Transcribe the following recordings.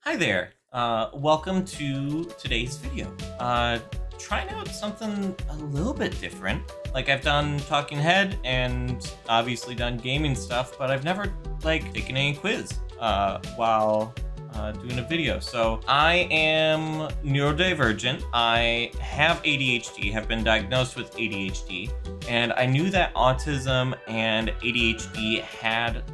Hi there. Welcome to today's video. Trying out something a little bit different. Like I've done talking head and obviously done gaming stuff, but I've never taken any quiz while doing a video. So I am neurodivergent. I have ADHD, have been diagnosed with ADHD, and I knew that autism and ADHD had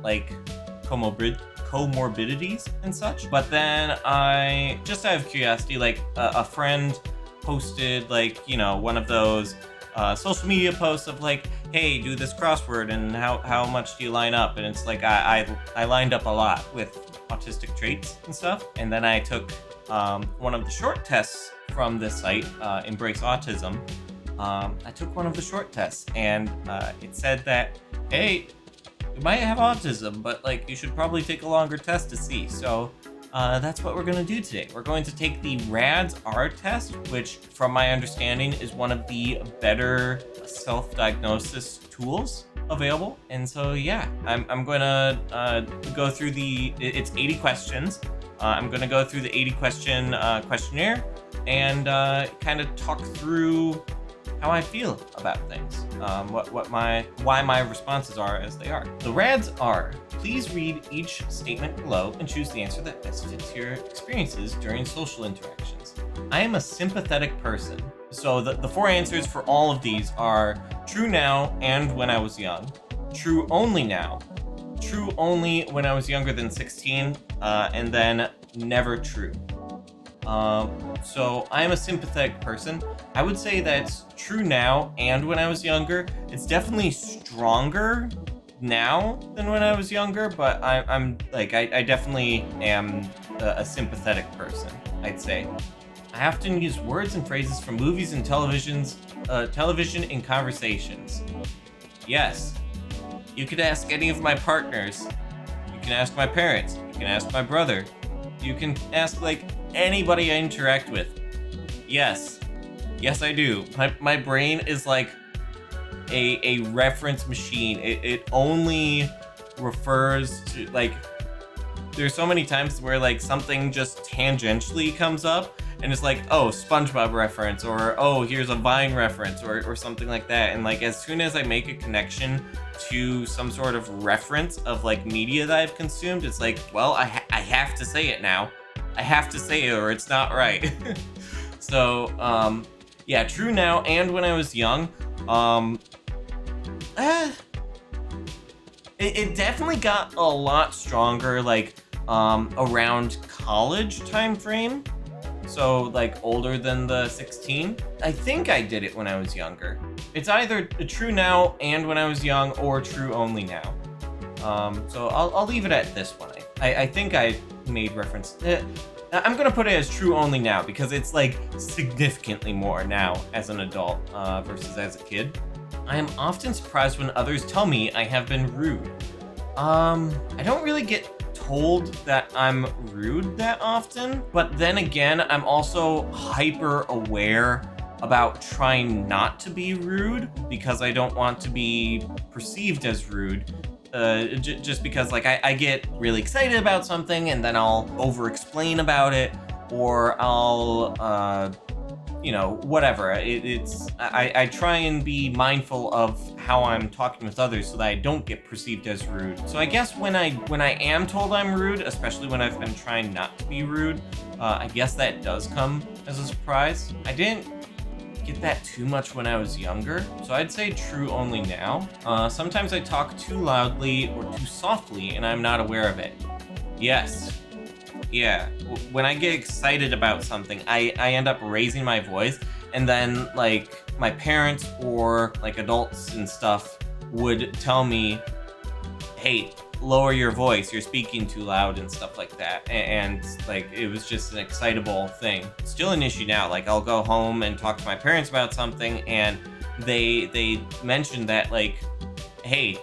comorbidities and such. But then I, just out of curiosity, a friend posted one of those social media posts of hey, do this crossword and how much do you line up? And it's like I lined up a lot with autistic traits and stuff. And then I took one of the short tests from this site, Embrace Autism. I took one of the short tests and it said that, hey, you might have autism, but you should probably take a longer test to see. So that's what we're going to do today. We're going to take the RAADS-R test, which from my understanding is one of the better self-diagnosis tools available. And so yeah, I'm going to go through it's 80 questions. I'm going to go through the 80 question questionnaire and kind of talk through how I feel about things, why my responses are as they are. The RAADS are: please read each statement below and choose the answer that best fits your experiences during social interactions. I am a sympathetic person. So the four answers for all of these are true now and when I was young, true only now, true only when I was younger than 16, and then never true. So I am a sympathetic person. I would say that's true now and when I was younger. It's definitely stronger now than when I was younger, but I definitely am a sympathetic person, I'd say. I often use words and phrases from movies and television in conversations. Yes. You could ask any of my partners. You can ask my parents. You can ask my brother. You can ask anybody I interact with. Yes. Yes, I do. My brain is like a reference machine. It only refers to there's so many times where something just tangentially comes up and it's oh, SpongeBob reference, or oh, here's a Vine reference, or something like that. And as soon as I make a connection to some sort of reference of media that I've consumed, it's well, I have to say it now. I have to say it or it's not right. So, yeah, true now and when I was young. It definitely got a lot stronger around college time frame. So older than the 16. I think I did it when I was younger. It's either true now and when I was young or true only now. So I'll leave it at this one. I think I made reference. I'm gonna put it as true only now because it's significantly more now as an adult versus as a kid. I am often surprised when others tell me I have been rude. I don't really get told that I'm rude that often, but then again, I'm also hyper aware about trying not to be rude because I don't want to be perceived as rude. Just because I get really excited about something and then I'll over-explain about it, or I'll whatever. I try and be mindful of how I'm talking with others so that I don't get perceived as rude. So I guess when I am told I'm rude, especially when I've been trying not to be rude, I guess that does come as a surprise. I didn't get that too much when I was younger, so I'd say true only now. Sometimes I talk too loudly or too softly and I'm not aware of it. Yes. Yeah, when I get excited about something, I end up raising my voice, and then my parents or adults and stuff would tell me, hey, lower your voice, you're speaking too loud and stuff like that. And it was just an excitable thing. It's still an issue now. I'll go home and talk to my parents about something and they mention that hey,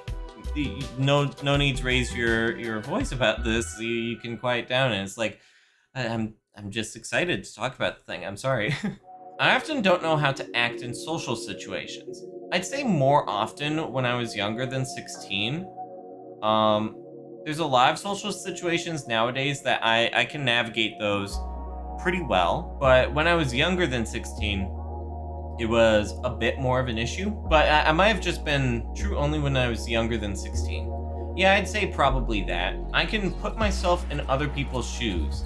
no need to raise your voice about this. You can quiet down. And it's I'm just excited to talk about the thing. I'm sorry. I often don't know how to act in social situations. I'd say more often when I was younger than 16. There's a lot of social situations nowadays that I can navigate those pretty well, but when I was younger than 16, it was a bit more of an issue. But I might have just been true only when I was younger than 16. Yeah, I'd say probably that. I can put myself in other people's shoes.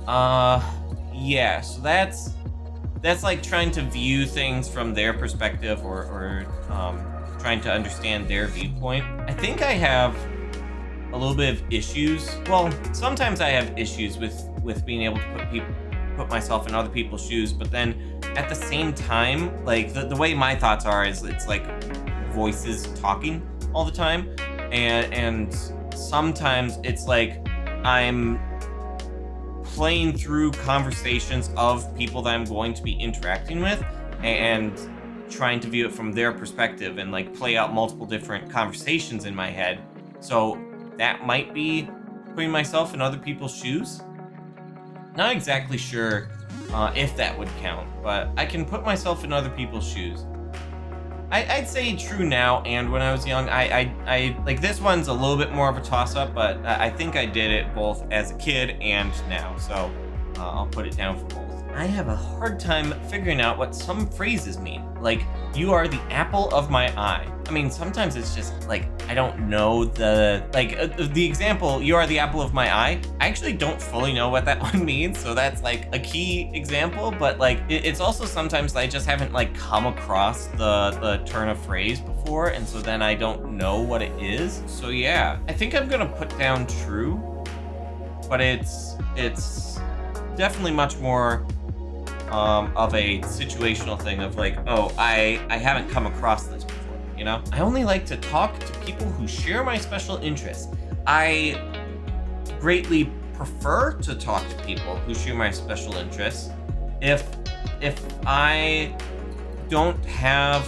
Yeah, so that's like trying to view things from their perspective, or trying to understand their viewpoint. I think I have a little bit of issues. Well, sometimes I have issues with being able to put myself in other people's shoes, but then at the same time, like the way my thoughts are is it's like voices talking all the time, and sometimes it's like I'm playing through conversations of people that I'm going to be interacting with and trying to view it from their perspective and like play out multiple different conversations in my head. So that might be putting myself in other people's shoes. Not exactly sure if that would count, but I can put myself in other people's shoes. I'd say true now and when I was young. I like this one's a little bit more of a toss-up, but I think I did it both as a kid and now, so I'll put it down for both. I have a hard time figuring out what some phrases mean. Like, you are the apple of my eye. I mean, sometimes it's just like, I don't know the example, you are the apple of my eye. I actually don't fully know what that one means, so that's like a key example, but like, it's also sometimes I just haven't like come across the turn of phrase before, and so then I don't know what it is. So yeah, I think I'm gonna put down true, but it's definitely much more of a situational thing of like, oh, I haven't come across this before, you know? I only like to talk to people who share my special interests. I greatly prefer to talk to people who share my special interests. If I don't have,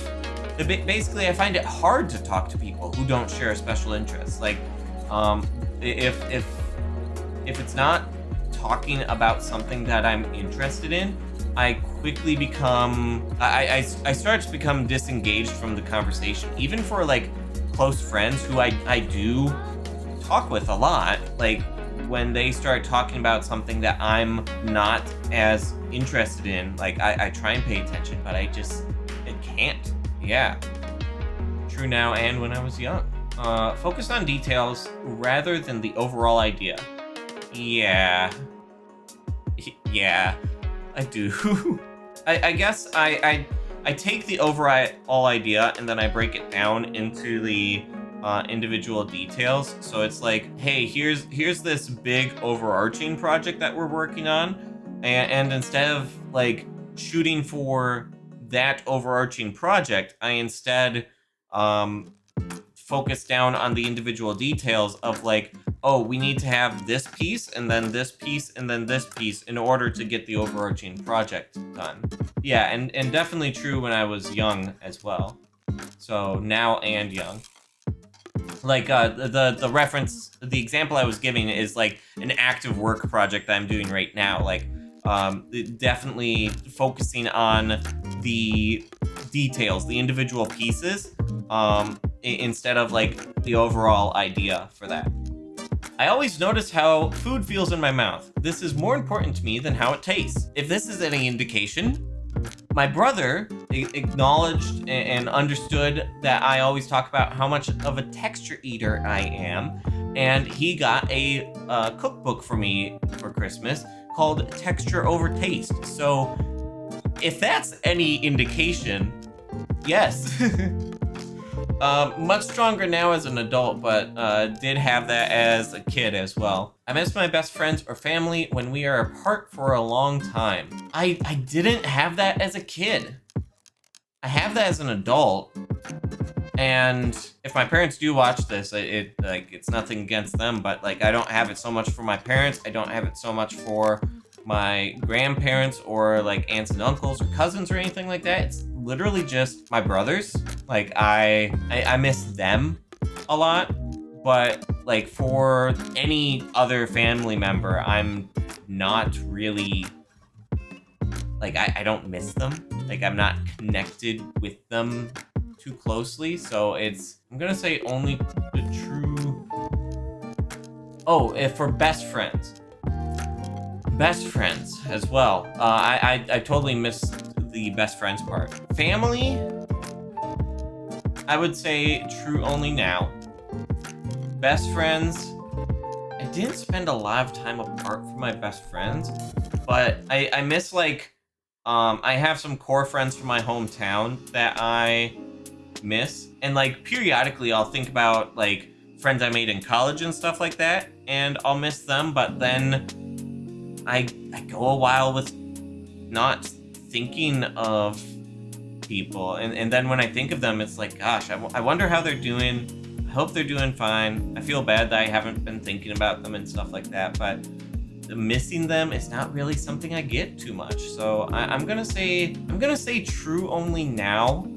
basically I find it hard to talk to people who don't share a special interest. Like, if it's not talking about something that I'm interested in, I quickly become, I start to become disengaged from the conversation, even for like close friends who I do talk with a lot. Like, when they start talking about something that I'm not as interested in, like I try and pay attention, but it can't. Yeah. True now and when I was young. Focus on details rather than the overall idea. Yeah. Yeah, I do. I guess I take the overall idea and then I break it down into the individual details. So it's like, hey, here's this big overarching project that we're working on, and instead of like shooting for that overarching project, I instead focus down on the individual details of like, oh, we need to have this piece and then this piece and then this piece in order to get the overarching project done. Yeah, and definitely true when I was young as well. So now and young. Like the reference, the example I was giving is like an active work project that I'm doing right now. Like, definitely focusing on the details, the individual pieces, instead of like the overall idea for that. I always notice how food feels in my mouth. This is more important to me than how it tastes. If this is any indication, my brother acknowledged and understood that I always talk about how much of a texture eater I am, and he got a cookbook for me for Christmas called Texture Over Taste. So if that's any indication, yes. Much stronger now as an adult, but did have that as a kid as well. I miss my best friends or family when we are apart for a long time. I didn't have that as a kid. I have that as an adult. And if my parents do watch this, it's nothing against them, but like, I don't have it so much for my parents. I don't have it so much for my grandparents or like aunts and uncles or cousins or anything like that. It's literally just my brothers. Like, I miss them a lot, but like for any other family member, I'm not really, like, I don't miss them. Like, I'm not connected with them too closely. So I'm gonna say only the true Oh, for best friends. Best friends as well. I totally missed the best friends part. Family, I would say true only now. Best friends, I didn't spend a lot of time apart from my best friends, but I miss like, I have some core friends from my hometown that I miss, and like periodically I'll think about like friends I made in college and stuff like that, and I'll miss them, but then I go a while with not thinking of people, and then when I think of them, it's like, gosh, I wonder how they're doing. I hope they're doing fine. I feel bad that I haven't been thinking about them and stuff like that, but missing them is not really something I get too much. So I'm gonna say true only now,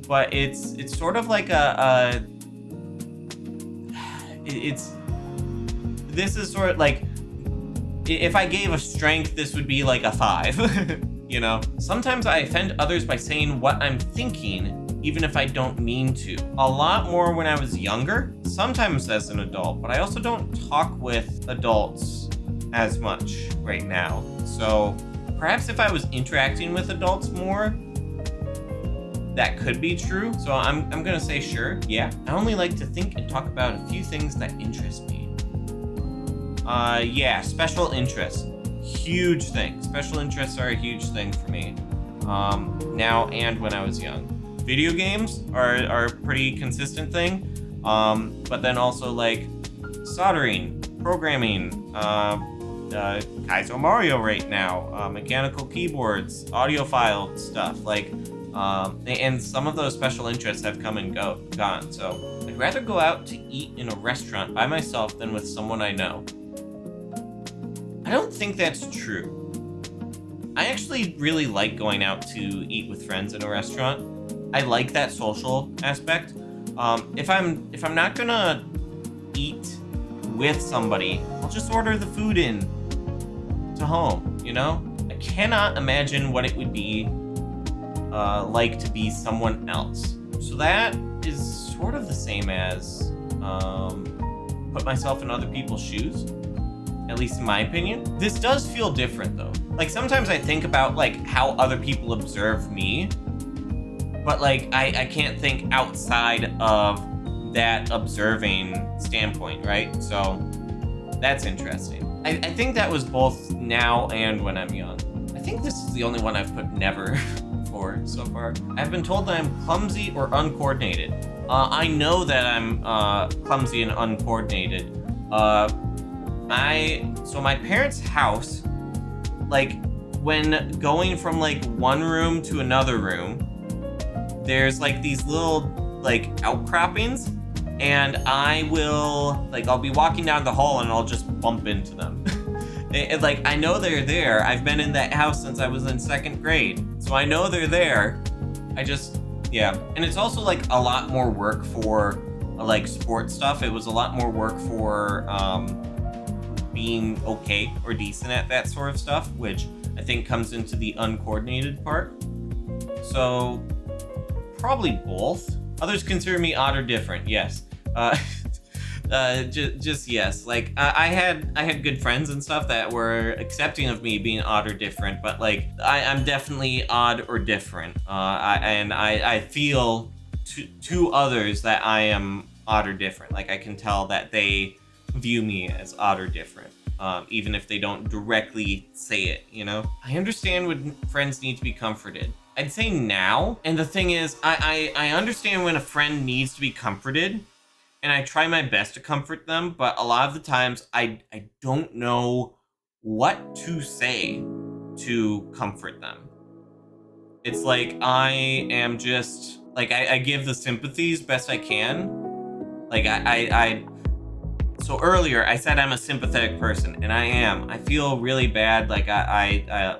but it's sort of like this is sort of like, if I gave a strength, this would be like a 5. You know? Sometimes I offend others by saying what I'm thinking, even if I don't mean to. A lot more when I was younger, sometimes as an adult, but I also don't talk with adults as much right now. So perhaps if I was interacting with adults more, that could be true. So I'm gonna say sure, yeah. I only like to think and talk about a few things that interest me. Yeah, special interests. Huge thing. Special interests are a huge thing for me. Now and when I was young. Video games are a pretty consistent thing. But then also like soldering, programming, Kaizo Mario right now, mechanical keyboards, audiophile stuff, like, and some of those special interests have come and gone. So I'd rather go out to eat in a restaurant by myself than with someone I know. I don't think that's true. I actually really like going out to eat with friends in a restaurant. I like that social aspect. If I'm not gonna eat with somebody, I'll just order the food in to home, you know? I cannot imagine what it would be like to be someone else. So that is sort of the same as put myself in other people's shoes. At least in my opinion. This does feel different though. Like sometimes I think about like how other people observe me, but like I can't think outside of that observing standpoint, right? So that's interesting. I think that was both now and when I'm young. I think this is the only one I've put never for so far. I've been told that I'm clumsy or uncoordinated. I know that I'm clumsy and uncoordinated. So my parents' house, like when going from like one room to another room, there's like these little like outcroppings, and I'll be walking down the hall and I'll just bump into them. Like I know they're there. I've been in that house since I was in 2nd grade, so I know they're there. Yeah. And it's also like a lot more work for like sports stuff. It was a lot more work for being okay or decent at that sort of stuff, which I think comes into the uncoordinated part. So probably both. Others consider me odd or different. Yes. Just yes. Like I had good friends and stuff that were accepting of me being odd or different, but like I'm definitely odd or different. I feel to others that I am odd or different. Like I can tell that they view me as odd or different, even if they don't directly say it, you know? I understand when friends need to be comforted. I'd say now, and the thing is, I understand when a friend needs to be comforted, and I try my best to comfort them, but a lot of the times I don't know what to say to comfort them. It's like I am just, like I give the sympathies best I can. Like so earlier I said I'm a sympathetic person, and I am. I feel really bad. Like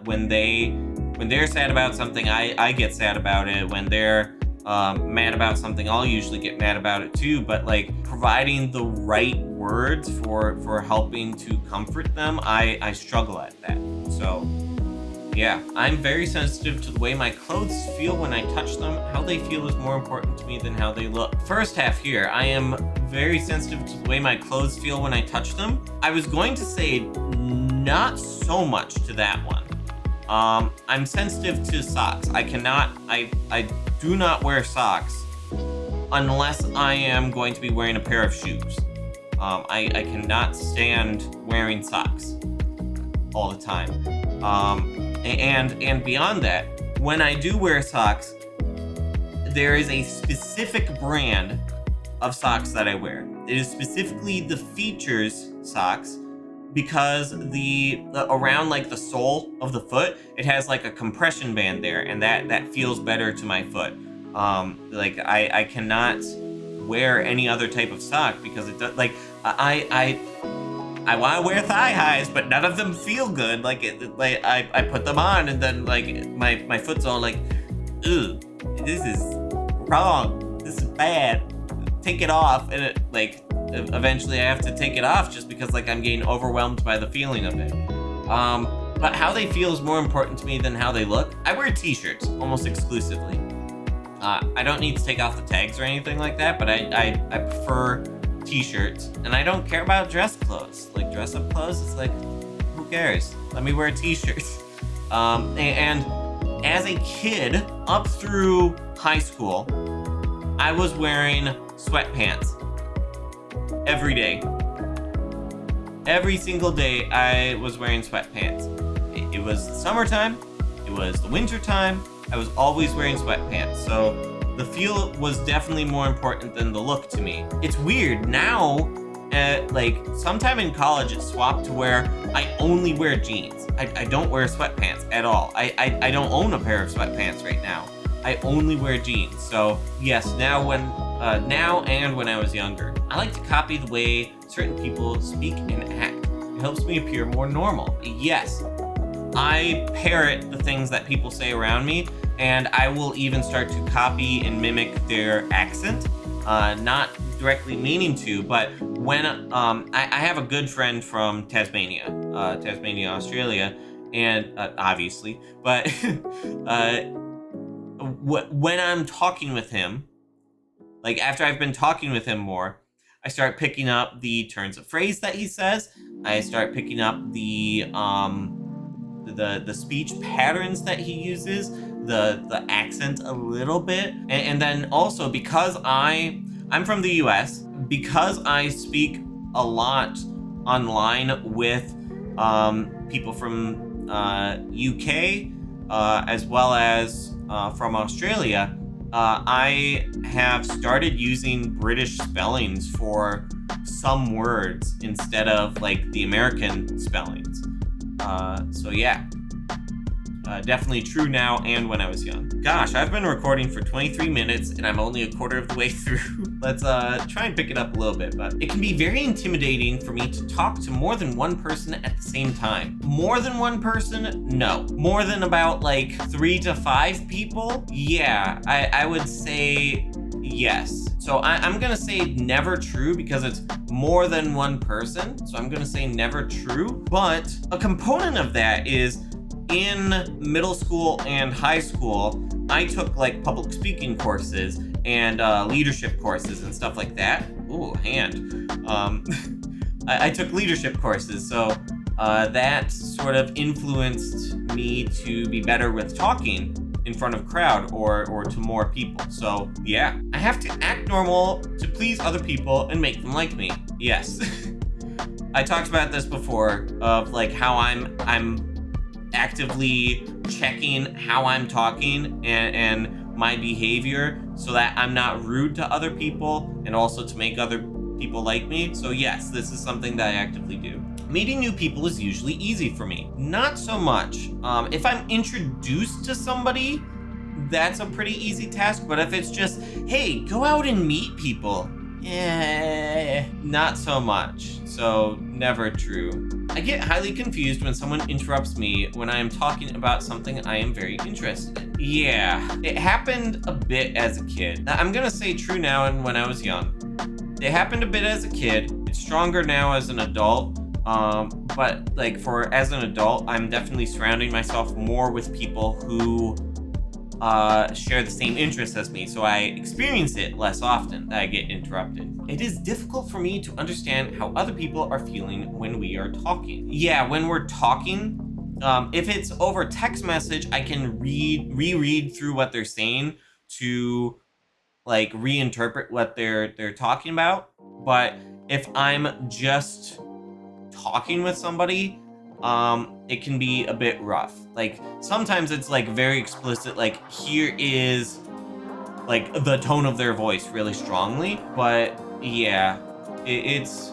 when they're sad about something, I get sad about it. When they're mad about something, I'll usually get mad about it too. But like providing the right words for helping to comfort them, I struggle at that. So Yeah, I'm very sensitive to the way my clothes feel when I touch them. How they feel is more important to me than how they look. First half here, I am very sensitive to the way my clothes feel when I touch them. I was going to say not so much to that one. I'm sensitive to socks. I do not wear socks unless I am going to be wearing a pair of shoes. I cannot stand wearing socks all the time. And beyond that, when I do wear socks, there is a specific brand of socks that I wear. It is specifically the Features socks, because around like the sole of the foot, it has like a compression band there, and that feels better to my foot. Like I cannot wear any other type of sock because it does, like I want to wear thigh highs, but none of them feel good. Like I put them on, and then like my foot's all like, ugh, this is wrong. This is bad. Take it off, and it like eventually I have to take it off just because like I'm getting overwhelmed by the feeling of it. But how they feel is more important to me than how they look. I wear t-shirts almost exclusively. I don't need to take off the tags or anything like that, but I prefer t-shirts, and I don't care about dress clothes. Like dress up clothes, it's like, who cares? Let me wear t-shirts. And as a kid, up through high school, I was wearing sweatpants every day. Every single day I was wearing sweatpants. It was summertime, it was the winter time, I was always wearing sweatpants. So the feel was definitely more important than the look to me. It's weird now, like sometime in college it swapped to where I only wear jeans. I don't wear sweatpants at all. I don't own a pair of sweatpants right now. I only wear jeans. So yes, now and when I was younger, I like to copy the way certain people speak and act. It helps me appear more normal. Yes, I parrot the things that people say around me, and I will even start to copy and mimic their accent. Not directly meaning to, but when I have a good friend from Tasmania, Australia, and obviously, but when I'm talking with him, like after I've been talking with him more, I start picking up the turns of phrase that he says. I start picking up the speech patterns that he uses, the accent a little bit, and then also because I'm from the US, because I speak a lot online with people from UK as well as from Australia. I have started using British spellings for some words instead of like the American spellings. So yeah, definitely true now and when I was young. Gosh, I've been recording for 23 minutes and I'm only a quarter of the way through. Let's try and pick it up a little bit, but it can be very intimidating for me to talk to more than one person at the same time. More than one person? No. More than about like 3 to 5 people? Yeah, I would say yes. So I'm gonna say never true because it's more than one person. So I'm gonna say never true. But a component of that is in middle school and high school, I took like public speaking courses and leadership courses and stuff like that. Ooh, hand. I took leadership courses, so that sort of influenced me to be better with talking in front of a crowd or to more people. So yeah, I have to act normal to please other people and make them like me. Yes. I talked about this before of like how I'm actively checking how I'm talking and my behavior so that I'm not rude to other people and also to make other people like me. So yes, this is something that I actively do. Meeting new people is usually easy for me. Not so much. If I'm introduced to somebody, that's a pretty easy task. But if it's just, hey, go out and meet people, not so much. So never true. I get highly confused when someone interrupts me when I am talking about something I am very interested in. Yeah, it happened a bit as a kid. I'm gonna say true now and when I was young. It happened a bit as a kid. It's stronger now as an adult. But like as an adult, I'm definitely surrounding myself more with people who share the same interests as me, so I experience it less often that I get interrupted. It is difficult for me to understand how other people are feeling when we are talking. Yeah, when we're talking, if it's over text message, I can reread through what they're saying to like reinterpret what they're talking about. But if I'm just talking with somebody, it can be a bit rough. Like sometimes it's like very explicit, like here is like the tone of their voice really strongly, but yeah, it's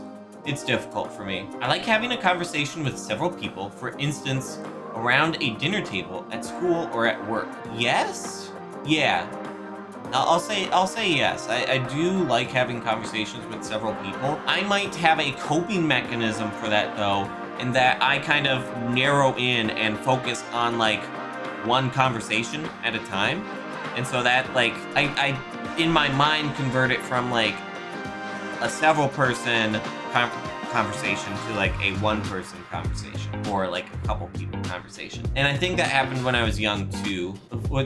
difficult for me. I like having a conversation with several people, for instance, around a dinner table at school or at work. Yes? Yeah. I'll say yes. I do like having conversations with several people. I might have a coping mechanism for that though, in that I kind of narrow in and focus on like one conversation at a time. And so that like, I in my mind convert it from like a several person conversation to like a one person conversation, or like a couple people conversation. And I think that happened when I was young too.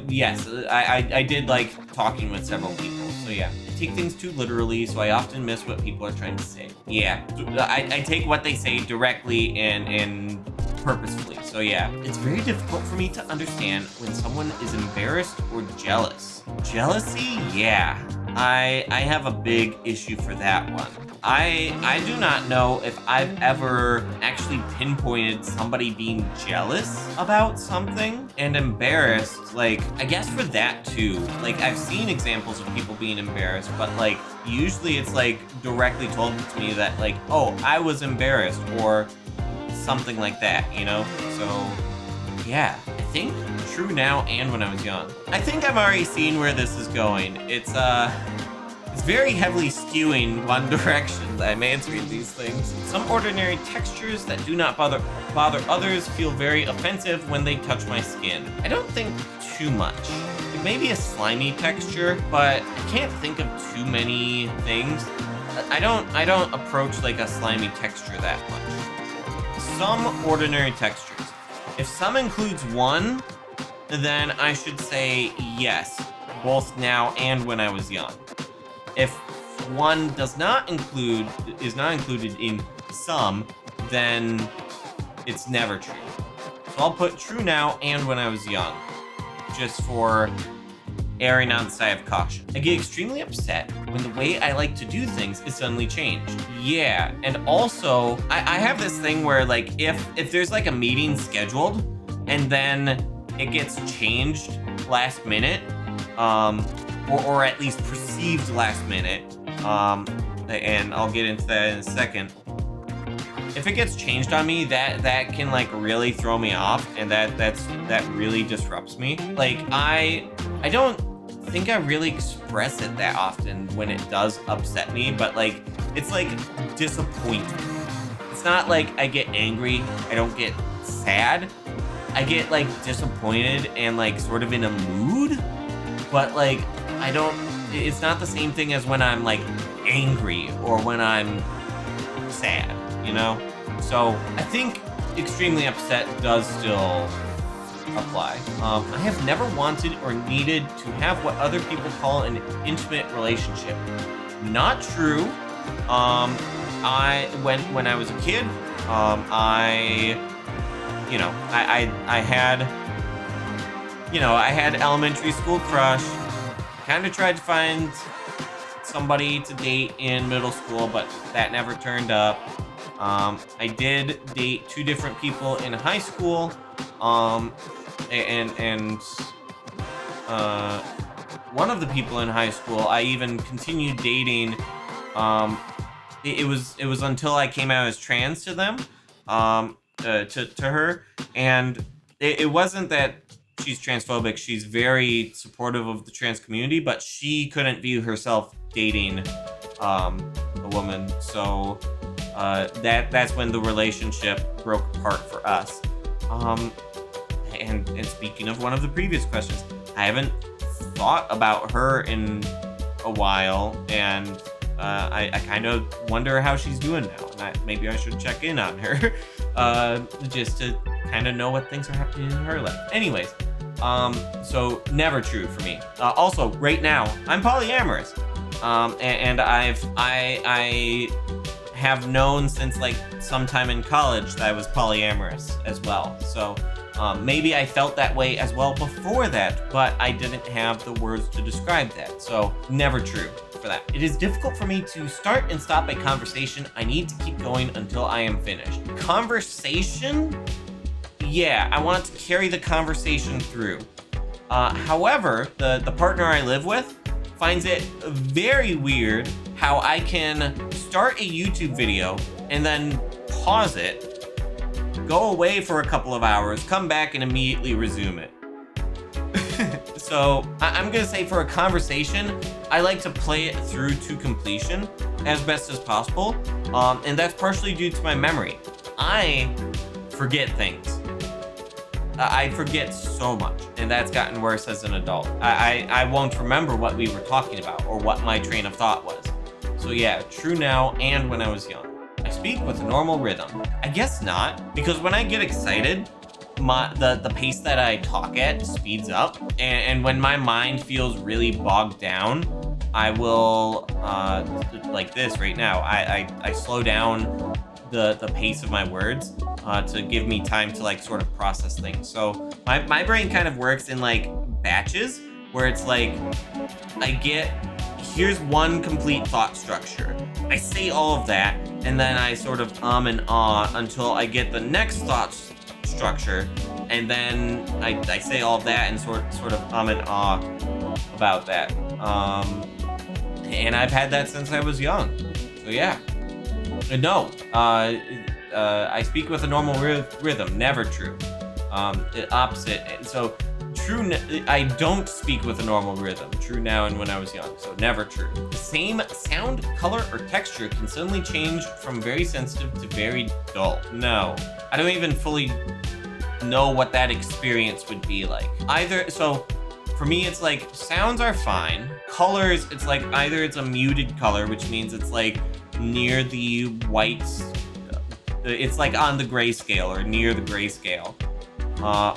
Yes, I did like talking with several people. So yeah, I take things too literally, so I often miss what people are trying to say. Yeah, I take what they say directly and purposefully. So yeah, it's very difficult for me to understand when someone is embarrassed or jealous. Jealousy? Yeah, I have a big issue for that one. I do not know if I've ever actually pinpointed somebody being jealous about something. And embarrassed, like, I guess for that too. Like, I've seen examples of people being embarrassed, but like, usually it's like directly told to me that like, oh, I was embarrassed, or something like that, you know? So, yeah, I think true now and when I was young. I think I've already seen where this is going. It's very heavily skewing one direction that I'm answering these things. Some ordinary textures that do not bother others feel very offensive when they touch my skin. I don't think too much. It may be a slimy texture, but I can't think of too many things. I don't approach like a slimy texture that much. Some ordinary textures. If some includes one, then I should say yes, both now and when I was young. If one is not included in some, then it's never true. So I'll put true now and when I was young, just for erring on the side of caution. I get extremely upset when the way I like to do things is suddenly changed. Yeah, and also, I have this thing where like, if there's like a meeting scheduled, and then it gets changed last minute, or at least perceived last minute, and I'll get into that in a second. If it gets changed on me, that can like really throw me off, and that really disrupts me. Like I don't think I really express it that often when it does upset me, but like it's like disappointing. It's not like I get angry, I don't get sad. I get like disappointed and like sort of in a mood, but like it's not the same thing as when I'm like angry or when I'm sad, you know? So I think extremely upset does still apply. I have never wanted or needed to have what other people call an intimate relationship. Not true. When I was a kid, I had elementary school crush. Kind of tried to find somebody to date in middle school, but that never turned up. I did date two different people in high school, and one of the people in high school I even continued dating. It was until I came out as trans to them, to her, and it wasn't that she's transphobic. She's very supportive of the trans community, but she couldn't view herself dating a woman. So that's when the relationship broke apart for us. And speaking of one of the previous questions, I haven't thought about her in a while, and I kind of wonder how she's doing now, and maybe I should check in on her, just to kind of know what things are happening in her life. Anyways, so never true for me. Also, right now, I'm polyamorous, and I have known since like sometime in college that I was polyamorous as well. So maybe I felt that way as well before that, but I didn't have the words to describe that. So never true for that. It is difficult for me to start and stop a conversation. I need to keep going until I am finished. Conversation? Yeah, I want to carry the conversation through. However, the partner I live with finds it very weird how I can start a YouTube video and then pause it, go away for a couple of hours, come back and immediately resume it. So I'm gonna say for a conversation, I like to play it through to completion as best as possible. And that's partially due to my memory. I forget things. I forget so much, and that's gotten worse as an adult. I won't remember what we were talking about or what my train of thought was. So yeah, true now and when I was young. I speak with a normal rhythm. I guess not, because when I get excited, the pace that I talk at speeds up, and when my mind feels really bogged down, I will, like this right now, I slow down the pace of my words to give me time to like sort of process things. So my brain kind of works in like batches, where it's like here's one complete thought structure. I say all of that, and then I sort of and ah until I get the next thought structure, and then I say all of that and sort of and ah about that. And I've had that since I was young. So yeah. No, I speak with a normal rhythm. Never true. Opposite. So true. I don't speak with a normal rhythm. True now and when I was young. So never true. The same sound, color, or texture can suddenly change from very sensitive to very dull. No, I don't even fully know what that experience would be like. So for me, it's like sounds are fine. Colors, it's like either it's a muted color, which means it's like near the white, it's like on the grayscale or near the grayscale,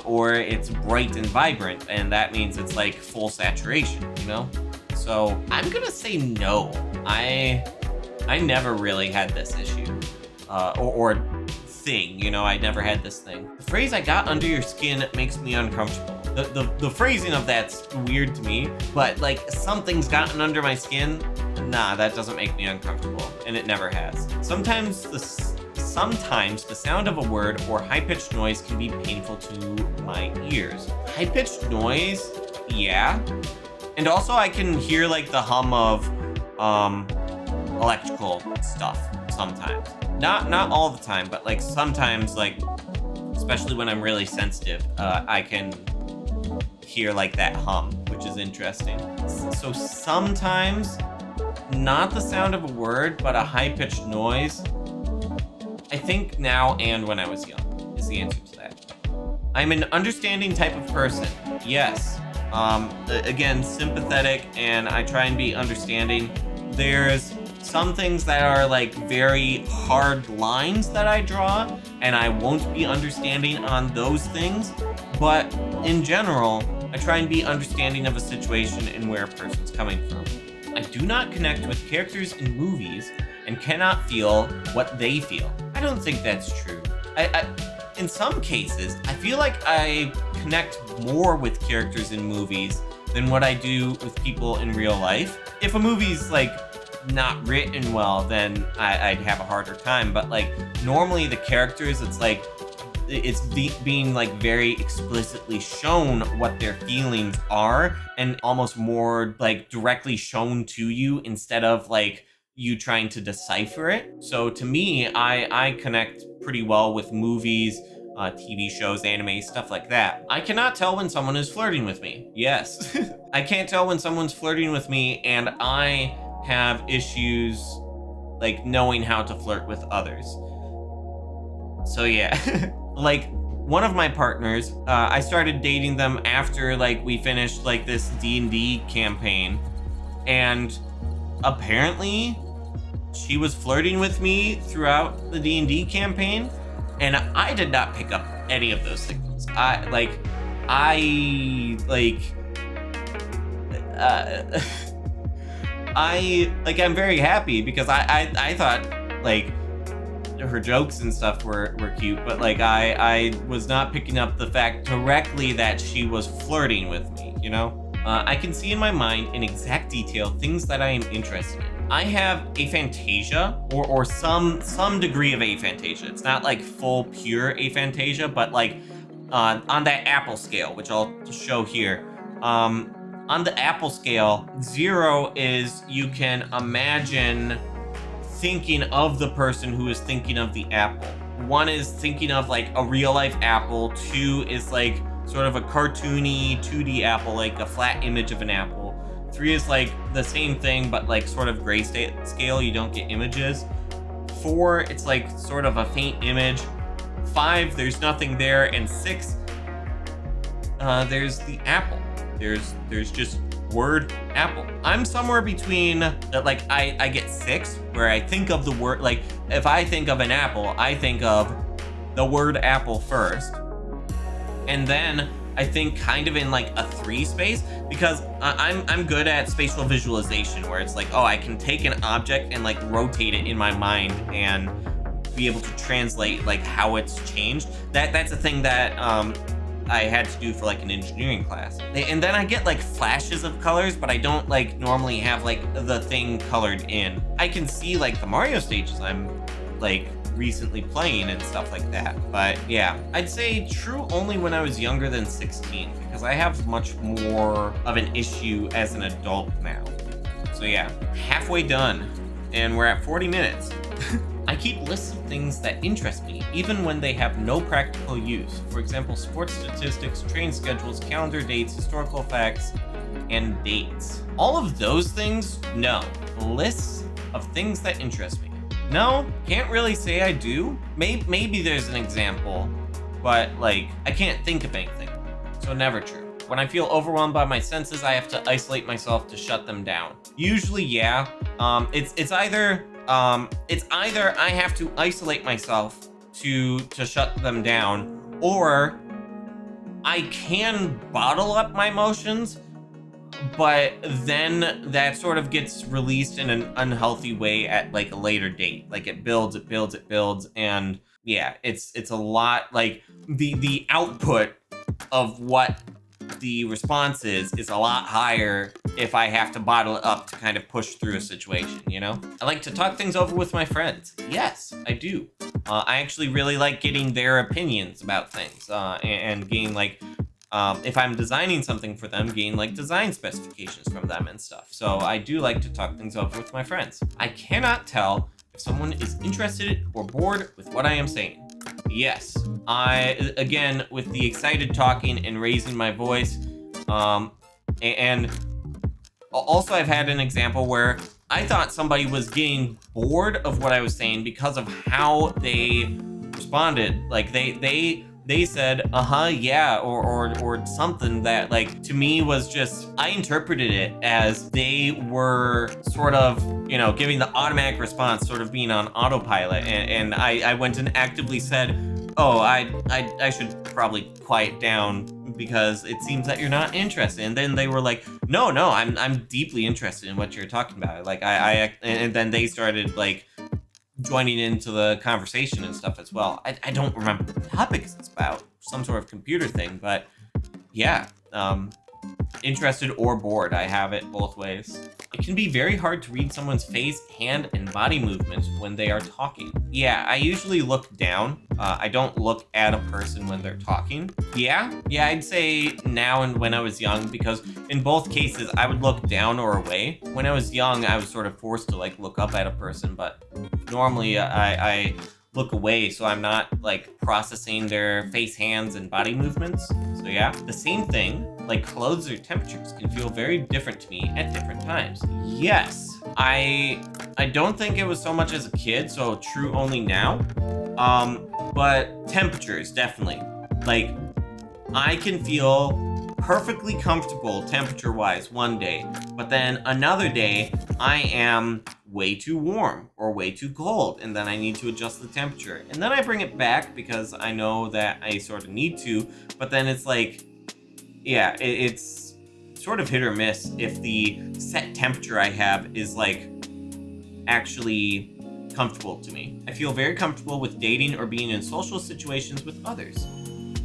or it's bright and vibrant, and that means it's like full saturation, you know? So I'm gonna say no. I never really had this issue, or thing, you know, I never had this thing. The phrase "I got under your skin" makes me uncomfortable. The phrasing of that's weird to me, but like something's gotten under my skin, nah, that doesn't make me uncomfortable, and it never has. Sometimes the sound of a word or high-pitched noise can be painful to my ears. High-pitched noise, yeah. And also I can hear like the hum of electrical stuff sometimes. Not all the time, but like sometimes, like especially when I'm really sensitive, I can hear like that hum, which is interesting. So sometimes not the sound of a word, but a high-pitched noise. I think now and when I was young is the answer to that. I'm an understanding type of person. Yes. Again, sympathetic, and I try and be understanding. There's some things that are like very hard lines that I draw, and I won't be understanding on those things. But in general, I try and be understanding of a situation and where a person's coming from. I do not connect with characters in movies and cannot feel what they feel. I don't think that's true. In some cases, I feel like I connect more with characters in movies than what I do with people in real life. If a movie's like not written well, then I'd have a harder time. But like normally the characters, it's like it's being like very explicitly shown what their feelings are, and almost more like directly shown to you instead of like you trying to decipher it. So to me, I connect pretty well with movies, TV shows, anime, stuff like that. I cannot tell when someone is flirting with me. Yes. I can't tell when someone's flirting with me, and I have issues like knowing how to flirt with others. So yeah. Like one of my partners, I started dating them after like we finished like this D&D campaign, and apparently she was flirting with me throughout the D&D campaign, and I did not pick up any of those signals. I'm very happy because I thought like her jokes and stuff were cute, but like I was not picking up the fact directly that she was flirting with me, you know? I can see in my mind in exact detail things that I am interested in. I have aphantasia or some degree of aphantasia. It's not like full pure aphantasia, but like on that Apple scale, which I'll show here. On the Apple scale, 0 is you can imagine thinking of the person who is thinking of the apple. 1 is thinking of like a real life apple. 2 is like sort of a cartoony 2D apple, like a flat image of an apple. 3 is like the same thing, but like sort of grayscale, you don't get images. 4, it's like sort of a faint image. 5, there's nothing there. And 6, there's the apple. There's just word apple. I'm somewhere between like I get 6 where I think of the word, like if I think of an apple, I think of the word apple first. And then I think kind of in like a 3 space, because I'm good at spatial visualization, where it's like, oh, I can take an object and like rotate it in my mind and be able to translate like how it's changed. That's a thing that I had to do for like an engineering class. And then I get like flashes of colors, but I don't like normally have like the thing colored in. I can see like the Mario stages I'm like recently playing and stuff like that. But yeah, I'd say true only when I was younger than 16, because I have much more of an issue as an adult now. So yeah, halfway done, and we're at 40 minutes. I keep lists of things that interest me, even when they have no practical use. For example, sports statistics, train schedules, calendar dates, historical facts, and dates. All of those things, no. Lists of things that interest me. No, can't really say I do. Maybe there's an example, but like, I can't think of anything. So never true. When I feel overwhelmed by my senses, I have to isolate myself to shut them down. Usually, yeah. It's either I have to isolate myself to shut them down, or I can bottle up my emotions, but then that sort of gets released in an unhealthy way at like a later date. Like it builds, and yeah, it's a lot. Like the output of what the response is a lot higher if I have to bottle it up to kind of push through a situation, you know? I like to talk things over with my friends. Yes, I do. I actually really like getting their opinions about things, and getting like, if I'm designing something for them, getting like design specifications from them and stuff. So I do like to talk things over with my friends. I cannot tell if someone is interested or bored with what I am saying. Yes, again, with the excited talking and raising my voice, and also I've had an example where I thought somebody was getting bored of what I was saying because of how they responded. Like they said, yeah, or something that like to me was just, I interpreted it as they were sort of, you know, giving the automatic response, sort of being on autopilot. And I went and actively said, oh, I should probably quiet down because it seems that you're not interested. And then they were like, no, I'm deeply interested in what you're talking about. Like and then they started like joining into the conversation and stuff as well. I don't remember the topic it's about, some sort of computer thing, but yeah, interested or bored, I have it both ways. It can be very hard to read someone's face, hand, and body movements when they are talking. Yeah, I usually look down. I don't look at a person when they're talking. Yeah, I'd say now and when I was young, because in both cases, I would look down or away. When I was young, I was sort of forced to like look up at a person, but normally I look away, so I'm not like processing their face, hands, and body movements. So yeah, the same thing, like clothes or temperatures, can feel very different to me at different times. Yes, I don't think it was so much as a kid, so true only now. But temperatures, definitely. Like, I can feel perfectly comfortable temperature-wise one day, but then another day, I am way too warm or way too cold, and then I need to adjust the temperature. And then I bring it back because I know that I sort of need to, but then it's like, yeah, it's sort of hit or miss if the set temperature I have is like actually comfortable to me. I feel very comfortable with dating or being in social situations with others.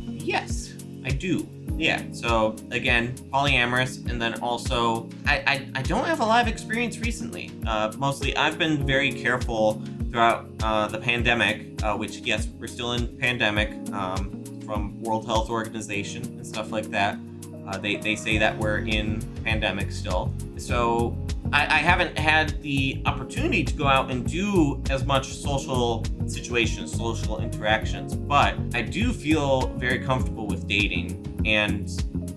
Yes, I do. Yeah, so again, polyamorous, and then also, I don't have a lot of experience recently. Mostly, I've been very careful throughout the pandemic, which, yes, we're still in pandemic, from World Health Organization and stuff like that. They say that we're in pandemic still. So I haven't had the opportunity to go out and do as much social situations, social interactions, but I do feel very comfortable with dating and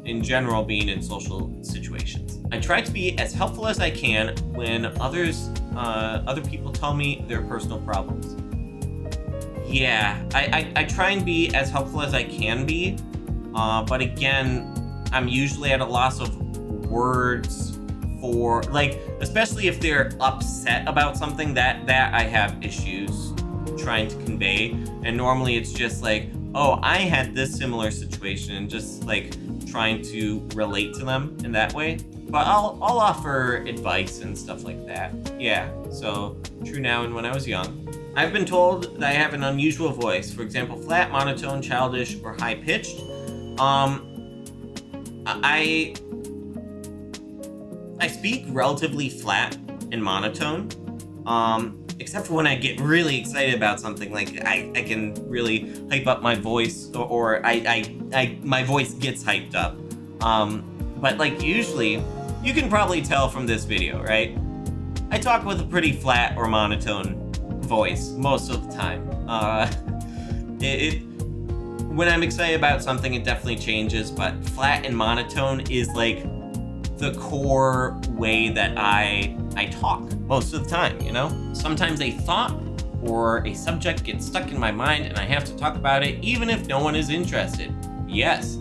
in general being in social situations. I try to be as helpful as I can when other people tell me their personal problems. Yeah, I try and be as helpful as I can be, but again, I'm usually at a loss of words for, like, especially if they're upset about something that I have issues trying to convey. And normally it's just like, oh, I had this similar situation, and just like trying to relate to them in that way. But I'll offer advice and stuff like that. Yeah, so true now and when I was young. I've been told that I have an unusual voice. For example, flat, monotone, childish, or high-pitched. I speak relatively flat and monotone, except for when I get really excited about something. Like I can really hype up my voice, or my voice gets hyped up. But like usually, you can probably tell from this video, right? I talk with a pretty flat or monotone voice most of the time. When I'm excited about something, it definitely changes, but flat and monotone is like the core way that I talk most of the time, you know? Sometimes a thought or a subject gets stuck in my mind and I have to talk about it even if no one is interested. Yes,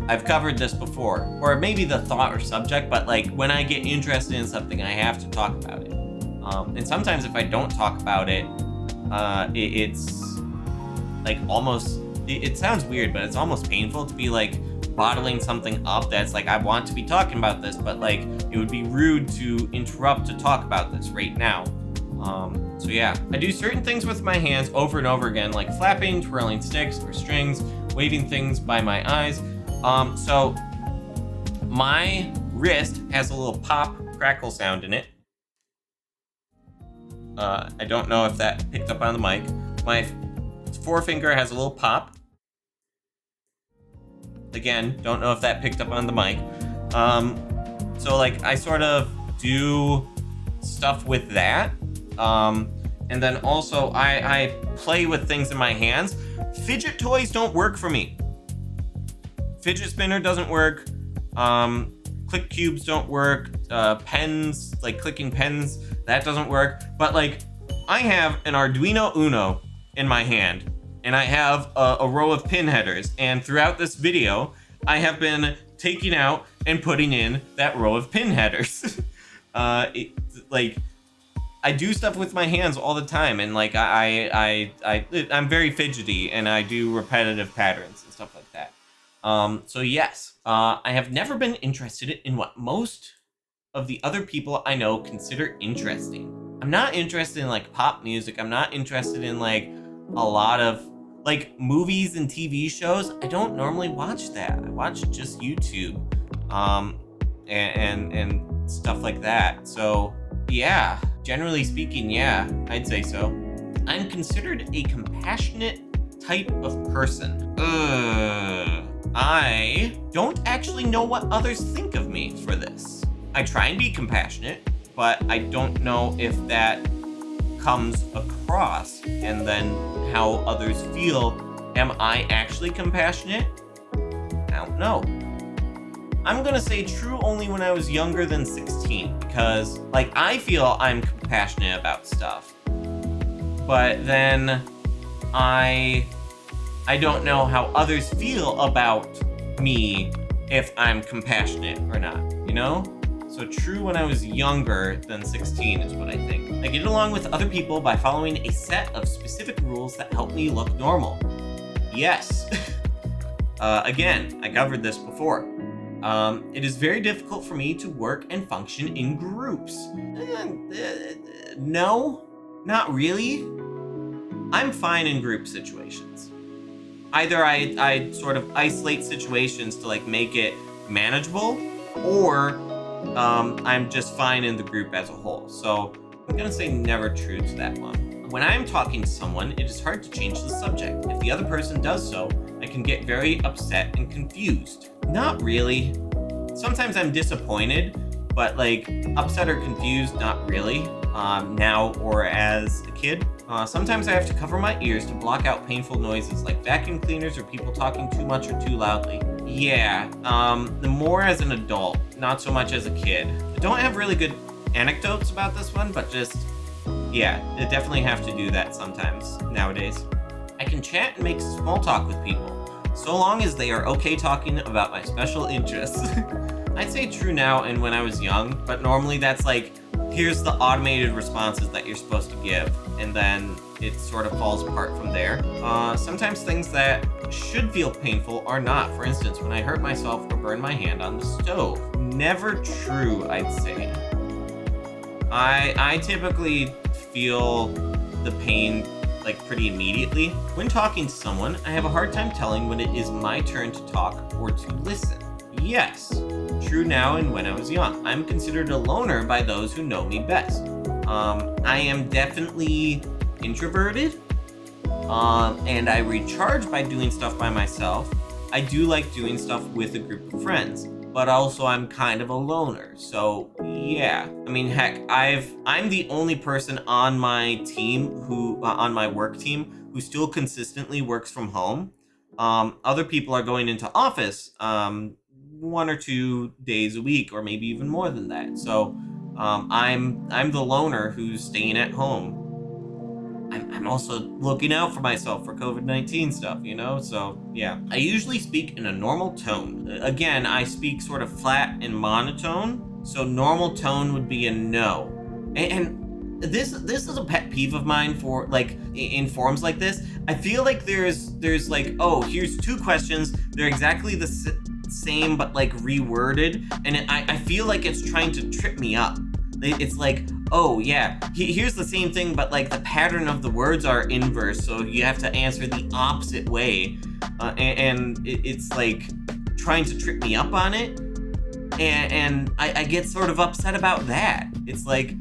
I've covered this before. Or maybe the thought or subject, but like when I get interested in something, I have to talk about it. And sometimes if I don't talk about it, it's like almost, it sounds weird, but it's almost painful to be like bottling something up that's like, I want to be talking about this, but like it would be rude to interrupt to talk about this right now. So yeah, I do certain things with my hands over and over again, like flapping, twirling sticks or strings, waving things by my eyes. So my wrist has a little pop crackle sound in it. I don't know if that picked up on the mic. My forefinger has a little pop. Again, don't know if that picked up on the mic. So like I sort of do stuff with that. And then also I play with things in my hands. Fidget toys don't work for me. Fidget spinner doesn't work. Click cubes don't work. Pens, like clicking pens, that doesn't work. But like I have an Arduino Uno in my hand, and I have a row of pin headers, and throughout this video, I have been taking out and putting in that row of pin headers. Like, I do stuff with my hands all the time, and like I'm very fidgety, and I do repetitive patterns and stuff like that. So yes, I have never been interested in what most of the other people I know consider interesting. I'm not interested in like pop music. I'm not interested in like a lot of like movies and TV shows. I don't normally watch that. I watch just YouTube, and stuff like that. So yeah, generally speaking, yeah, I'd say so. I'm considered a compassionate type of person. I don't actually know what others think of me for this. I try and be compassionate, but I don't know if that comes across, and then how others feel. Am I actually compassionate? I don't know. I'm gonna say true only when I was younger than 16, because like I feel I'm compassionate about stuff, but then I don't know how others feel about me, if I'm compassionate or not, you know? So true when I was younger than 16 is what I think. I get along with other people by following a set of specific rules that help me look normal. Yes. Again, I covered this before. It is very difficult for me to work and function in groups. No, not really. I'm fine in group situations. Either I sort of isolate situations to like make it manageable, or I'm just fine in the group as a whole. So I'm gonna say never true to that one. When I'm talking to someone, it is hard to change the subject. If the other person does so, I can get very upset and confused. Not really. Sometimes I'm disappointed, but like upset or confused, not really. Now or as a kid. Sometimes I have to cover my ears to block out painful noises like vacuum cleaners or people talking too much or too loudly. Yeah, the more as an adult, not so much as a kid. I don't have really good anecdotes about this one, but just, yeah, I definitely have to do that sometimes nowadays. I can chat and make small talk with people, so long as they are okay talking about my special interests. I'd say true now and when I was young, but normally that's like, here's the automated responses that you're supposed to give, and then it sort of falls apart from there. Sometimes things that should feel painful are not. For instance, when I hurt myself or burn my hand on the stove. Never true, I'd say. I typically feel the pain like pretty immediately. When talking to someone, I have a hard time telling when it is my turn to talk or to listen. Yes, true now and when I was young. I'm considered a loner by those who know me best. I am definitely introverted, and I recharge by doing stuff by myself. I do like doing stuff with a group of friends, but also I'm kind of a loner. So yeah, I mean, heck, I'm the only person on my team on my work team who still consistently works from home. Other people are going into office, 1 or 2 days a week, or maybe even more than that. So I'm the loner who's staying at home. I'm also looking out for myself for COVID-19 stuff, you know? So yeah. I usually speak in a normal tone. Again, I speak sort of flat and monotone. So normal tone would be a no. And this is a pet peeve of mine for like in forums like this. I feel like there's like, oh, here's 2 questions. They're exactly the same, but like reworded. And I feel like it's trying to trip me up. It's like, oh yeah, here's the same thing, but like the pattern of the words are inverse, so you have to answer the opposite way, and it's like trying to trip me up on it, and I get sort of upset about that. It's like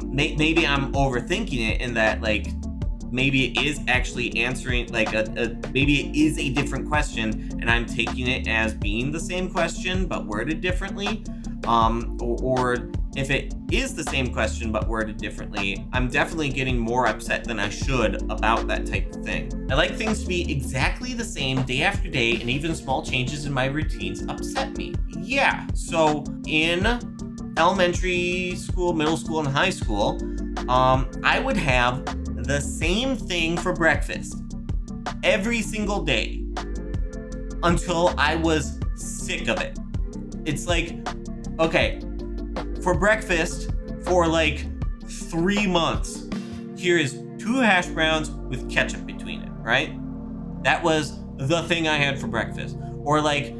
maybe I'm overthinking it in that like maybe it is actually answering like maybe it is a different question and I'm taking it as being the same question but worded differently, or if it is the same question but worded differently, I'm definitely getting more upset than I should about that type of thing. I like things to be exactly the same day after day, and even small changes in my routines upset me. Yeah, so in elementary school, middle school, and high school, I would have the same thing for breakfast every single day until I was sick of it. It's like, okay, for breakfast for like 3 months, here is 2 hash browns with ketchup between it, right? That was the thing I had for breakfast. Or like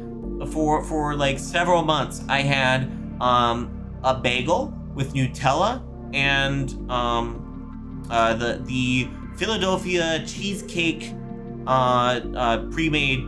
for like several months, I had a bagel with Nutella and the Philadelphia cheesecake pre-made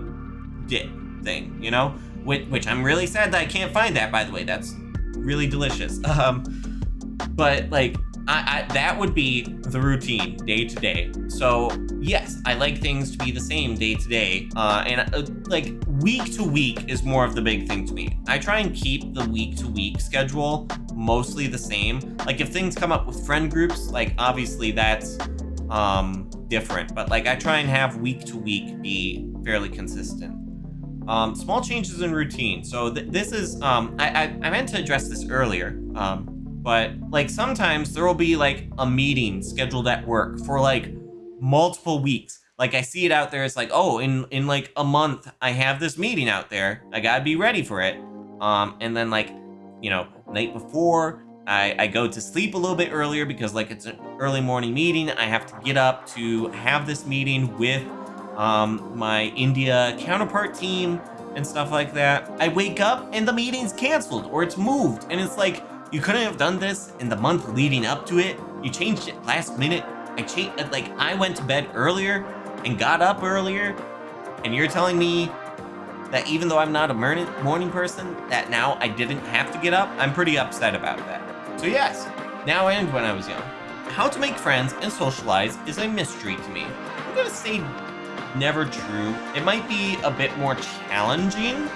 dip thing, you know? Which I'm really sad that I can't find that, by the way. That's really delicious. But like I that would be the routine day to day. So yes, I like things to be the same day to day, and like week to week is more of the big thing to me. I try and keep the week to week schedule mostly the same. Like if things come up with friend groups, like obviously that's different, but like I try and have week to week be fairly consistent. Small changes in routine. So this is, I meant to address this earlier, but like sometimes there will be like a meeting scheduled at work for like multiple weeks. Like I see it out there. It's like, oh, in like a month, I have this meeting out there. I gotta be ready for it. And then like, you know, night before. I go to sleep a little bit earlier because like it's an early morning meeting. I have to get up to have this meeting with my India counterpart team and stuff like that. I wake up and the meeting's canceled or it's moved. And it's like, you couldn't have done this in the month leading up to it. You changed it last minute. I went to bed earlier and got up earlier. And you're telling me that even though I'm not a morning person, that now I didn't have to get up? I'm pretty upset about that. So yes, now and when I was young. How to make friends and socialize is a mystery to me. I'm gonna say never true. It might be a bit more challenging,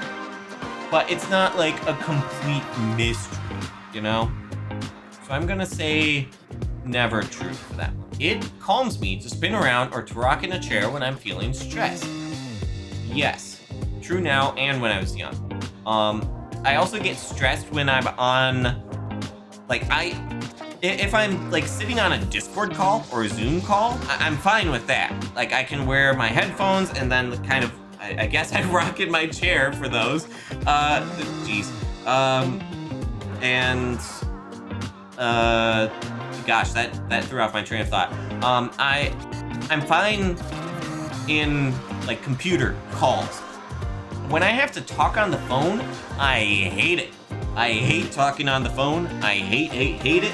but it's not like a complete mystery, you know? So I'm gonna say never true for that one. It calms me to spin around or to rock in a chair when I'm feeling stressed. Yes, true now and when I was young. I also get stressed when I'm on, if I'm like sitting on a Discord call or a Zoom call, I'm fine with that. Like I can wear my headphones and then kind of, I guess I'd rock in my chair for those. Gosh, that threw off my train of thought. I'm fine in like computer calls. When I have to talk on the phone, I hate it. I hate talking on the phone. I hate it.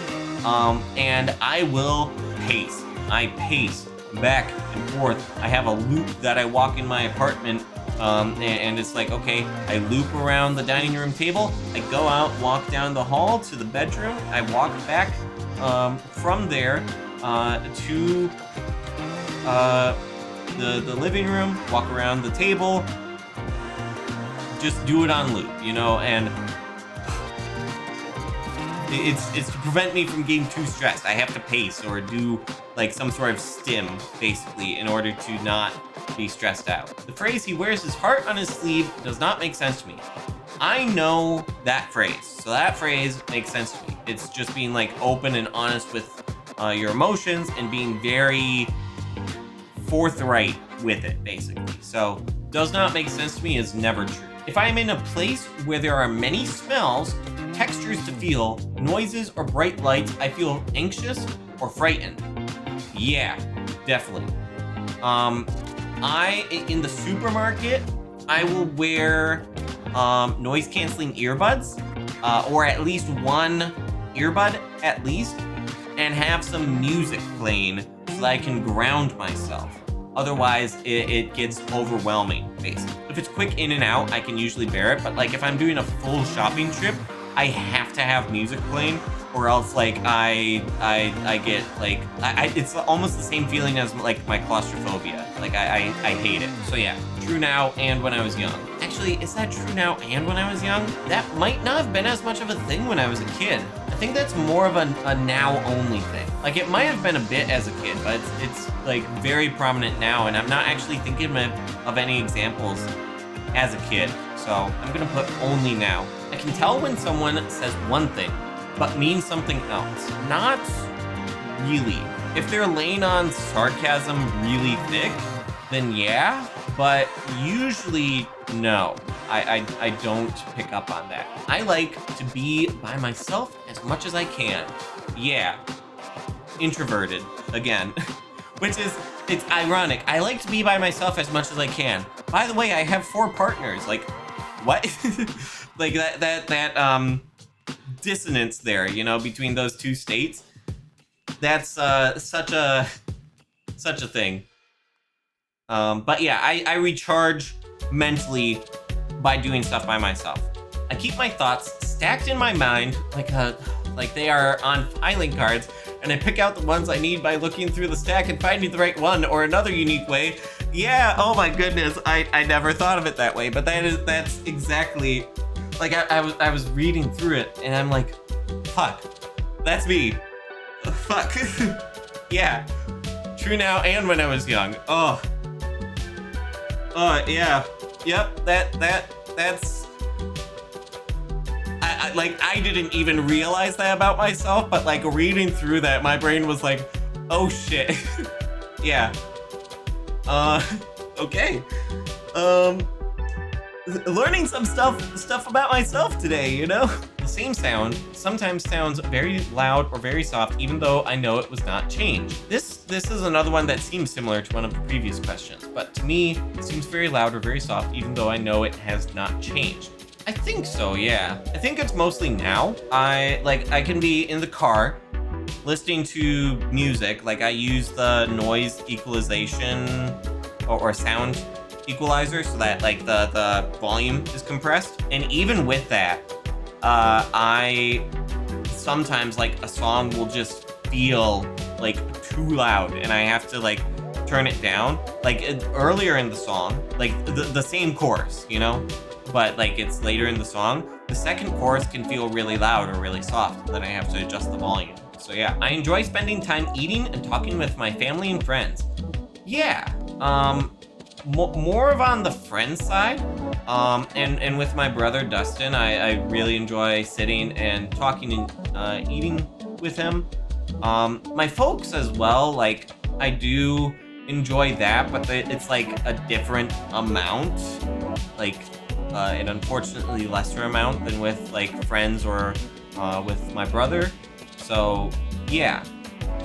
And I will pace. I pace back and forth. I have a loop that I walk in my apartment, and it's like, okay, I loop around the dining room table. I go out, walk down the hall to the bedroom. I walk back from there to the living room, walk around the table, just do it on loop, you know, and it's to prevent me from getting too stressed. I have to pace or do like some sort of stim, basically, in order to not be stressed out. The phrase, he wears his heart on his sleeve, does not make sense to me. I know that phrase, so that phrase makes sense to me. It's just being like open and honest with your emotions and being very forthright with it, basically. So, does not make sense to me is never true. If I am in a place where there are many smells, textures to feel, noises or bright lights, I feel anxious or frightened. Yeah, definitely. In the supermarket, I will wear noise canceling earbuds, or at least one earbud at least, and have some music playing so that I can ground myself. Otherwise, it gets overwhelming, basically. If it's quick in and out, I can usually bear it, but like if I'm doing a full shopping trip, I have to have music playing, or else like I get like, it's almost the same feeling as like my claustrophobia. Like I hate it. So yeah, true now and when I was young. Actually, is that true now and when I was young? That might not have been as much of a thing when I was a kid. I think that's more of a now only thing. Like it might have been a bit as a kid, but it's like very prominent now, and I'm not actually thinking of any examples as a kid. So I'm gonna put only now. I can tell when someone says one thing, but means something else. Not really. If they're laying on sarcasm really thick, then yeah, but usually no. I don't pick up on that. I like to be by myself as much as I can. Yeah. Introverted, again. Which is, it's ironic. I like to be by myself as much as I can. By the way, I have 4 partners. Like, what? Like that dissonance there, you know, between those two states. That's such a thing. But yeah, I recharge mentally by doing stuff by myself. I keep my thoughts stacked in my mind like they are on filing cards, and I pick out the ones I need by looking through the stack and finding the right one, or another unique way. Yeah, oh my goodness, I never thought of it that way, but that's exactly, like I was reading through it and I'm like, fuck, that's me. Fuck. Yeah, true now and when I was young. Oh yeah, yep, that's I didn't even realize that about myself, but like reading through that, my brain was like, oh shit. Yeah. Okay. learning some stuff about myself today, you know? The same sound sometimes sounds very loud or very soft, even though I know it was not changed. This is another one that seems similar to one of the previous questions, but to me, it seems very loud or very soft, even though I know it has not changed. I think so, yeah. I think it's mostly now. I can be in the car listening to music, like I use the noise equalization or sound equalizer so that like the volume is compressed. And even with that, I sometimes like a song will just feel like too loud and I have to like turn it down. Like earlier in the song, like the same chorus, you know, but like it's later in the song, the second chorus can feel really loud or really soft. Then I have to adjust the volume. So yeah, I enjoy spending time eating and talking with my family and friends. Yeah, more of on the friend side. And with my brother Dustin, I really enjoy sitting and talking and eating with him. My folks as well, like I do enjoy that, but it's like a different amount, like an unfortunately lesser amount than with like friends or with my brother. So yeah,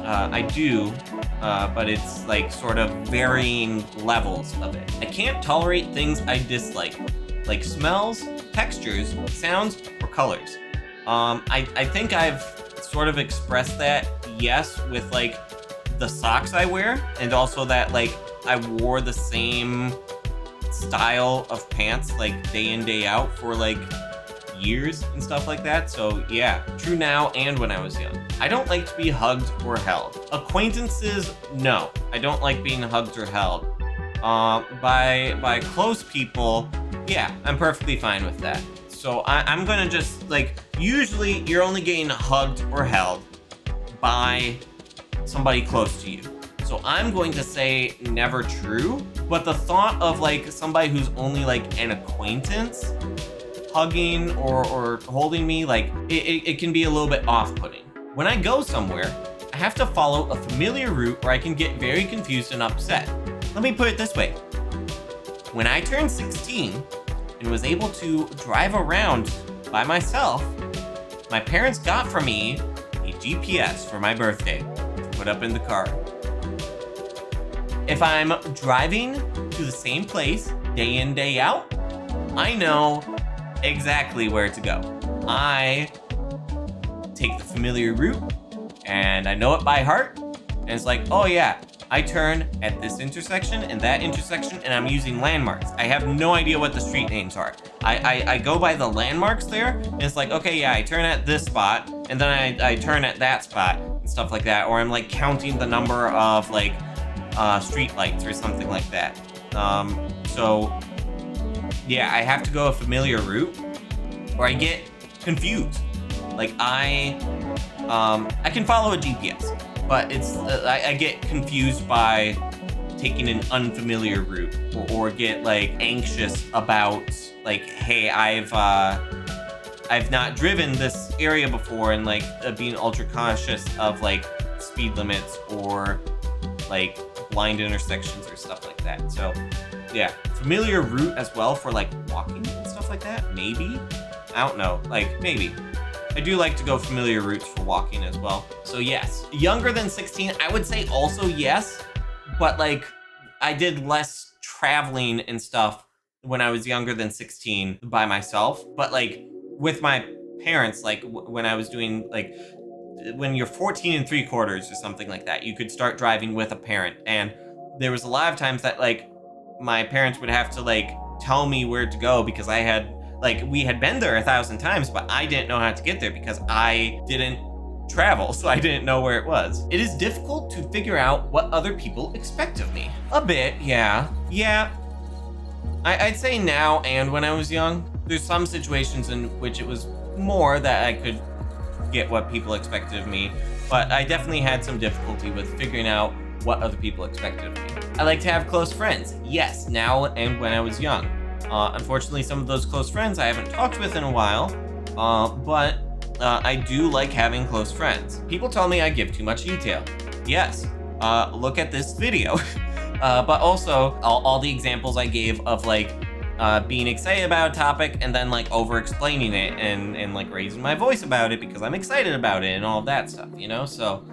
I do, but it's like sort of varying levels of it. I can't tolerate things I dislike, like smells, textures, sounds, or colors. I think I've sort of expressed that, yes, with like the socks I wear, and also that like I wore the same style of pants like day in, day out for like years and stuff like that. So yeah, true now and when I was young. I don't like to be hugged or held. Acquaintances, no. I don't like being hugged or held. By close people, yeah, I'm perfectly fine with that. So I'm gonna just like, usually you're only getting hugged or held by somebody close to you. So I'm going to say never true, but the thought of like somebody who's only like an acquaintance hugging or holding me, like it can be a little bit off-putting. When I go somewhere, I have to follow a familiar route or I can get very confused and upset. Let me put it this way. When I turned 16 and was able to drive around by myself, my parents got for me a GPS for my birthday to put up in the car. If I'm driving to the same place day in, day out, I know exactly where to go. I take the familiar route and I know it by heart. And it's like, oh yeah, I turn at this intersection and that intersection and I'm using landmarks. I have no idea what the street names are. I go by the landmarks there and it's like, okay, yeah, I turn at this spot and then I turn at that spot and stuff like that. Or I'm like counting the number of like street lights or something like that. So yeah, I have to go a familiar route or I get confused. Like I can follow a GPS, but it's I get confused by taking an unfamiliar route or get like anxious about like, hey, I've not driven this area before and like being ultra cautious of like speed limits or like blind intersections or stuff like that. So yeah, familiar route as well for like walking and stuff like that. Maybe, I don't know, like maybe. I do like to go familiar routes for walking as well. So yes, younger than 16, I would say also yes, but like I did less traveling and stuff when I was younger than 16 by myself. But like with my parents, like when I was doing like, when you're 14 3/4 or something like that, you could start driving with a parent. And there was a lot of times that like my parents would have to like tell me where to go because I had, like, we had been there 1,000 times, but I didn't know how to get there because I didn't travel, so I didn't know where it was. It is difficult to figure out what other people expect of me. A bit, yeah. Yeah, I'd say now and when I was young. There's some situations in which it was more that I could get what people expected of me, but I definitely had some difficulty with figuring out what other people expected of me. I like to have close friends. Yes, now and when I was young. Unfortunately, some of those close friends I haven't talked with in a while, but I do like having close friends. People tell me I give too much detail. Yes, look at this video. But also, all the examples I gave of like being excited about a topic and then like over explaining it and like raising my voice about it because I'm excited about it and all of that stuff, you know? So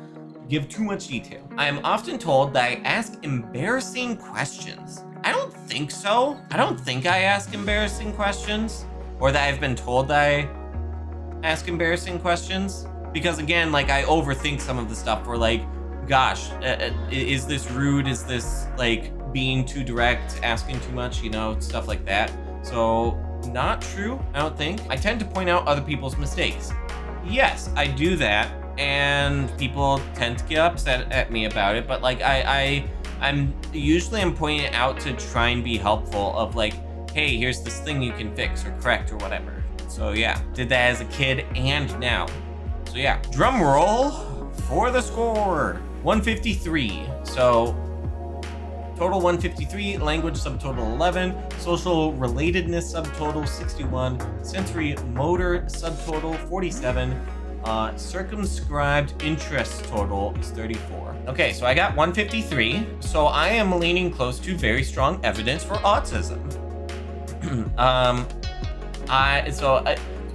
give too much detail. I am often told that I ask embarrassing questions. I don't think so. I don't think I ask embarrassing questions, or that I've been told that I ask embarrassing questions. Because again, like I overthink some of the stuff where like, gosh, is this rude? Is this like being too direct, asking too much, you know, stuff like that. So not true, I don't think. I tend to point out other people's mistakes. Yes, I do that, and people tend to get upset at me about it, but like I'm pointing it out to try and be helpful of like, hey, here's this thing you can fix or correct or whatever. So yeah, did that as a kid and now. So yeah, drum roll for the score. 153. So total 153, language subtotal 11, social relatedness subtotal 61, sensory motor subtotal 47, circumscribed interest total is 34. Okay, so I got 153. So I am leaning close to very strong evidence for autism.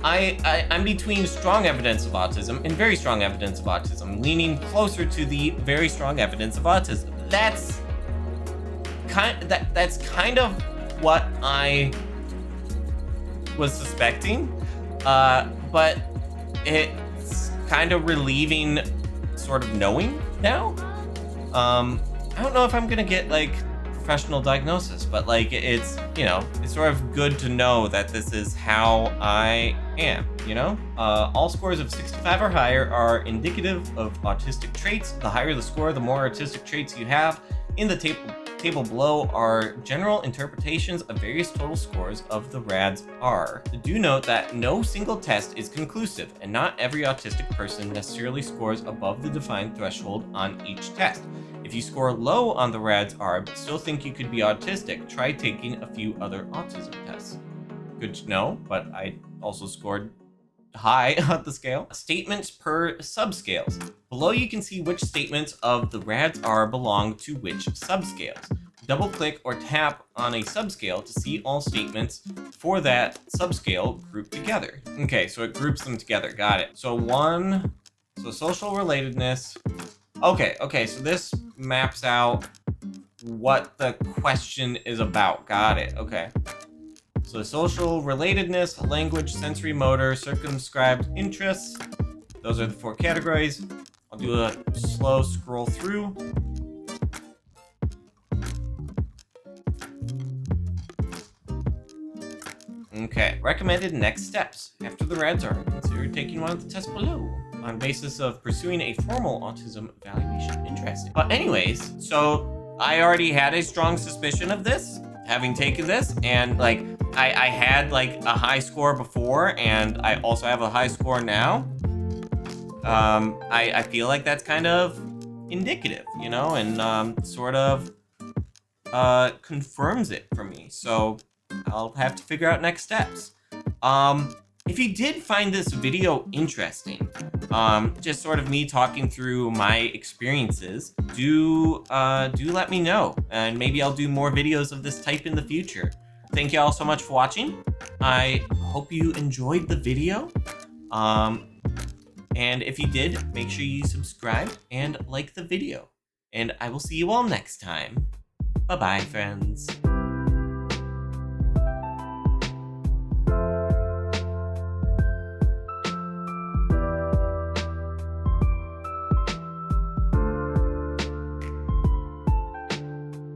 I'm between strong evidence of autism and very strong evidence of autism, leaning closer to the very strong evidence of autism. That's kind of what I was suspecting, but it's kind of relieving sort of knowing now. I don't know if I'm gonna get like professional diagnosis, but like it's, you know, it's sort of good to know that this is how I am, you know? All scores of 65 or higher are indicative of autistic traits. The higher the score, the more autistic traits you have. In the table below are general interpretations of various total scores of the RAADS-R. Do note that no single test is conclusive, and not every autistic person necessarily scores above the defined threshold on each test. If you score low on the RAADS-R but still think you could be autistic, try taking a few other autism tests. Good to know, but I also scored high on the scale. Statements per subscales. Below you can see which statements of the RAADS-R belong to which subscales. Double click or tap on a subscale to see all statements for that subscale grouped together. Okay, so it groups them together, got it. So social relatedness. Okay, so this maps out what the question is about, got it, okay. So social relatedness, language, sensory motor, circumscribed interests. Those are the 4 categories. I'll do a slow scroll through. Okay, recommended next steps. After the RAADS-R, consider taking one of the tests below on basis of pursuing a formal autism evaluation. Interesting. But anyways, so I already had a strong suspicion of this, having taken this, and like I had like a high score before, and I also have a high score now. I feel like that's kind of indicative, you know, and sort of confirms it for me. So I'll have to figure out next steps. If you did find this video interesting, just sort of me talking through my experiences, do let me know, and maybe I'll do more videos of this type in the future. Thank you all so much for watching. I hope you enjoyed the video. And if you did, make sure you subscribe and like the video. And I will see you all next time. Bye-bye, friends.